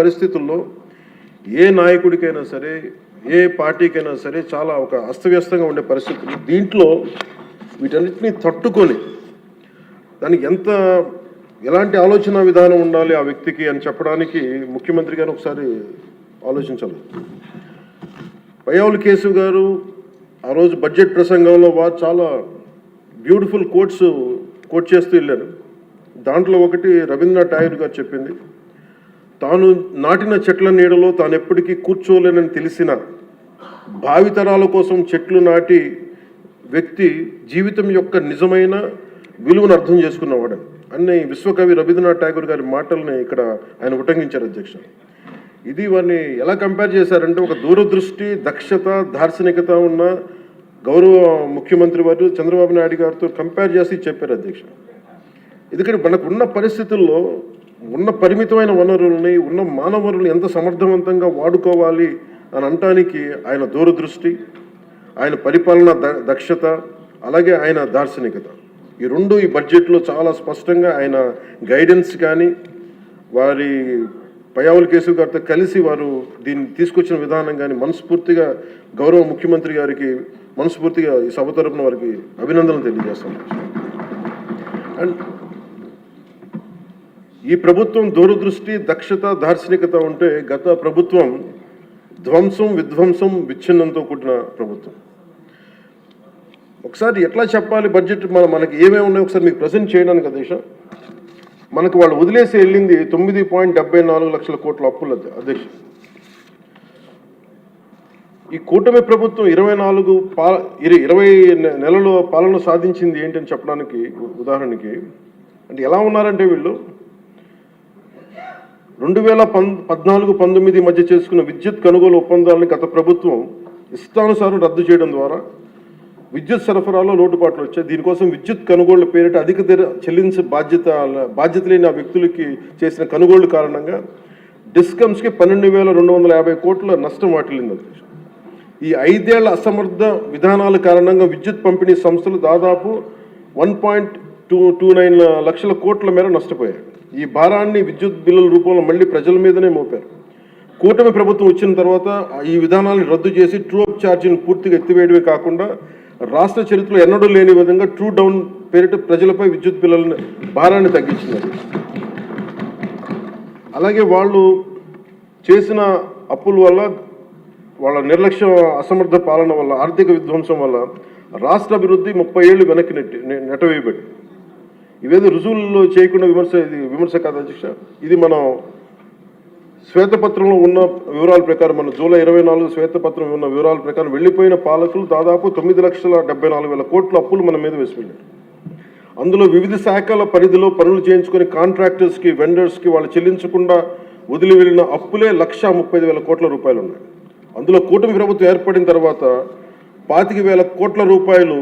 పరిస్థితుల్లో ఏ నాయకుడికైనా సరే, ఏ పార్టీకైనా సరే చాలా ఒక అస్తవ్యస్తంగా ఉండే పరిస్థితులు. దీంట్లో వీటన్నిటిని తట్టుకొని దానికి ఎలాంటి ఆలోచన విధానం ఉండాలి ఆ వ్యక్తికి అని చెప్పడానికి ముఖ్యమంత్రి గారు ఒకసారి ఆలోచించాలి. పయ్యావుల కేశవ్ గారు ఆ రోజు బడ్జెట్ ప్రసంగంలో వారు చాలా బ్యూటిఫుల్ కోట్ చేస్తూ వెళ్ళారు. దాంట్లో ఒకటి రవీంద్రనాథ్ ఠాగూర్ గారు చెప్పింది, తాను నాటిన చెట్ల నీడలో తాను ఎప్పటికీ కూర్చోలేనని తెలిసిన భావితరాల కోసం చెట్లు నాటి వ్యక్తి జీవితం యొక్క నిజమైన విలువను అర్థం చేసుకున్నవాడు అన్ని విశ్వకవి రవీంద్రనాథ్ ఠాగూర్ గారి మాటల్ని ఇక్కడ ఆయన ఉటంకించారు అధ్యక్ష. ఇది వారిని ఎలా కంపేర్ చేశారంటే ఒక దూరదృష్టి, దక్షత, దార్శనికత ఉన్న గౌరవ ముఖ్యమంత్రి వారు చంద్రబాబు నాయుడు గారితో కంపేర్ చేసి చెప్పారు అధ్యక్ష. ఎందుకంటే మనకున్న పరిస్థితుల్లో ఉన్న పరిమితమైన వనరుల్ని, ఉన్న మానవ వనరుల్ని ఎంత సమర్థవంతంగా వాడుకోవాలి అని అనటానికి ఆయన దూరదృష్టి, ఆయన పరిపాలన దక్షత, అలాగే ఆయన దార్శనికత ఈ రెండు ఈ బడ్జెట్లో చాలా స్పష్టంగా ఆయన గైడెన్స్ కానీ వారి పయ్యావుల కేశవ్ గారితో కలిసి వారు దీన్ని తీసుకొచ్చిన విధానం కానీ మనస్ఫూర్తిగా గౌరవ ముఖ్యమంత్రి గారికి మనస్ఫూర్తిగా ఈ సభ తరపున వారికి అభినందనలు తెలియజేస్తాను. అండ్ ఈ ప్రభుత్వం దూరదృష్టి, దక్షత, దార్శనికత ఉంటే గత ప్రభుత్వం ధ్వంసం, విధ్వంసం, విచ్ఛిన్నంతో కూడిన ప్రభుత్వం. ఒకసారి ఎట్లా చెప్పాలి బడ్జెట్ మనకి ఏమేమి ఉన్నాయో ఒకసారి మీకు ప్రజెంట్ చేయడానికి అధ్యక్ష. మనకు వాళ్ళు వదిలేసి వెళ్ళింది 9.74 లక్షల కోట్ల అప్పులు అధ్యక్ష. ఈ కూటమి ప్రభుత్వం 20 నెలలు పాలన సాధించింది ఏంటని చెప్పడానికి ఉదాహరణకి అంటే ఎలా ఉన్నారంటే వీళ్ళు 2014-19 మధ్య చేసుకున్న విద్యుత్ కొనుగోలు ఒప్పందాలను గత ప్రభుత్వం ఇష్టానుసారం రద్దు చేయడం ద్వారా విద్యుత్ సరఫరాలో లోటుపాట్లు వచ్చాయి. దీనికోసం విద్యుత్ కొనుగోళ్ల పేరిట అధిక ధర చెల్లించే బాధ్యత లేని ఆ వ్యక్తులకి చేసిన కొనుగోళ్ల కారణంగా డిస్కమ్స్కి 12,250 కోట్ల నష్టం వాటిల్లింది. ఈ 5 ఏళ్ల అసమర్థ విధానాల కారణంగా విద్యుత్ పంపిణీ సంస్థలు దాదాపు 1.29 లక్షల కోట్ల మేర నష్టపోయాయి. ఈ భారాన్ని విద్యుత్ బిల్లుల రూపంలో మళ్ళీ ప్రజల మీదనే మోపారు. కూటమి ప్రభుత్వం వచ్చిన తర్వాత ఈ విధానాలను రద్దు చేసి ట్రూ అప్ ఛార్జీని పూర్తిగా ఎత్తివేయడమే కాకుండా రాష్ట్ర చరిత్రలో ఎన్నడూ లేని విధంగా ట్రూ డౌన్ పేరిట ప్రజలపై విద్యుత్ బిల్లుల భారాన్ని తగ్గించినారు. అలాగే వాళ్ళు చేసిన అప్పుల వల్ల, వాళ్ళ నిర్లక్ష్య అసమర్థ పాలన వల్ల, ఆర్థిక విధ్వంసం వల్ల రాష్ట్ర అభివృద్ధి 30 ఏళ్ళు వెనక్కి నెట్టవేయబడి ఇవేదో రుజువుల్లో చేయకుండా విమర్శ కాదు అధ్యక్ష. ఇది మనం శ్వేతపత్రంలో ఉన్న వివరాల ప్రకారం, మన జూలై 24 శ్వేతపత్రం ఉన్న వివరాల ప్రకారం వెళ్ళిపోయిన పాలకులు దాదాపు 9,74,000 కోట్ల అప్పులు మన మీద వేసి వెళ్ళారు. అందులో వివిధ శాఖల పరిధిలో పనులు చేయించుకుని కాంట్రాక్టర్స్కి, వెండర్స్కి వాళ్ళు చెల్లించకుండా వదిలి వెళ్ళిన అప్పులే 1,35,000 కోట్ల రూపాయలు ఉన్నాయి. అందులో కూటమి ప్రభుత్వం ఏర్పడిన తర్వాత 25,000 కోట్ల రూపాయలు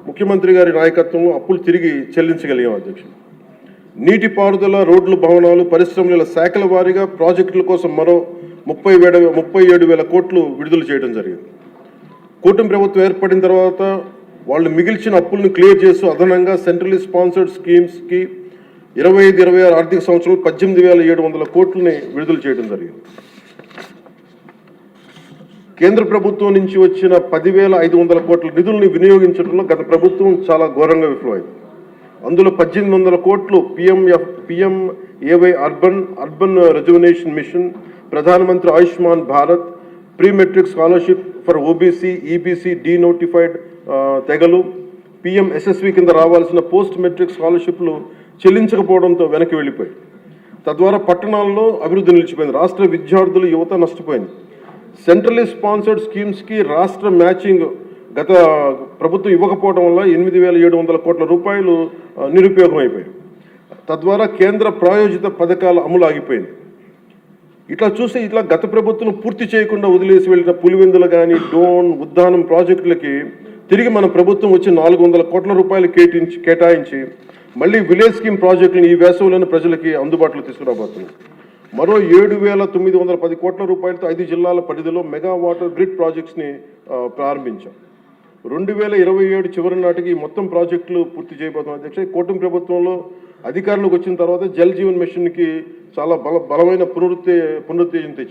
ముఖ్యమంత్రి గారి నాయకత్వంలో అప్పులు తిరిగి చెల్లించగలిగాం అధ్యక్షుడు. నీటిపారుదల, రోడ్లు, భవనాలు, పరిశ్రమల శాఖల వారీగా ప్రాజెక్టుల కోసం మరో 37,000 కోట్లు విడుదల చేయడం జరిగింది. కూటమి ప్రభుత్వం ఏర్పడిన తర్వాత వాళ్ళు మిగిల్చిన అప్పులను క్లియర్ చేస్తూ అదనంగా సెంట్రల్లీ స్పాన్సర్డ్ స్కీమ్స్కి 25-26 ఆర్థిక సంవత్సరంలో 18,700 కోట్లని విడుదల చేయడం జరిగింది. కేంద్ర ప్రభుత్వం నుంచి వచ్చిన 10,500 కోట్ల నిధుల్ని వినియోగించడంలో గత ప్రభుత్వం చాలా ఘోరంగా విఫలమైంది. అందులో 1,800 కోట్లు PMAY అర్బన్ రెజువనేషన్ మిషన్, ప్రధానమంత్రి Ayushman Bharat, pre matric scholarship for OBC, EBC, denotified తెగలు, PMSSV కింద రావాల్సిన పోస్ట్ మెట్రిక్ స్కాలర్షిప్లు చెల్లించకపోవడంతో వెనక్కి వెళ్ళిపోయి తద్వారా పట్టణాల్లో అభివృద్ధి నిలిచిపోయింది. రాష్ట్ర విద్యార్థులు, యువత నష్టపోయింది. సెంట్రల్లీ స్పాన్సర్డ్ స్కీమ్స్కి రాష్ట్ర మ్యాచింగ్ గత ప్రభుత్వం ఇవ్వకపోవడం వల్ల 8,700 కోట్ల రూపాయలు నిరుపయోగం అయిపోయాయి. తద్వారా కేంద్ర ప్రాయోజిత పథకాల అమలు ఆగిపోయింది. ఇట్లా గత ప్రభుత్వం పూర్తి చేయకుండా వదిలేసి వెళ్ళిన పులివెందులు కానీ, డోన్, ఉద్దానం ప్రాజెక్టులకి తిరిగి మన ప్రభుత్వం వచ్చి 400 కోట్ల రూపాయలు కేటాయించి మళ్ళీ విలేజ్ స్కీమ్ ప్రాజెక్టులను ఈ వేసవిలోని ప్రజలకి అందుబాటులో తీసుకురాబోతున్నాం. మరో 7,910 కోట్ల రూపాయలతో 5 జిల్లాల పరిధిలో మెగా వాటర్ గ్రిడ్ ప్రాజెక్ట్స్ని ప్రారంభించాం. 2027 చివరి నాటికి మొత్తం ప్రాజెక్టులు పూర్తి చేయబోతున్నాం అధ్యక్ష. కూటమి ప్రభుత్వంలో అధికారంలోకి వచ్చిన తర్వాత జల్ జీవన్ మిషన్కి చాలా బలమైన పునరుత్తేజం తెచ్చారు.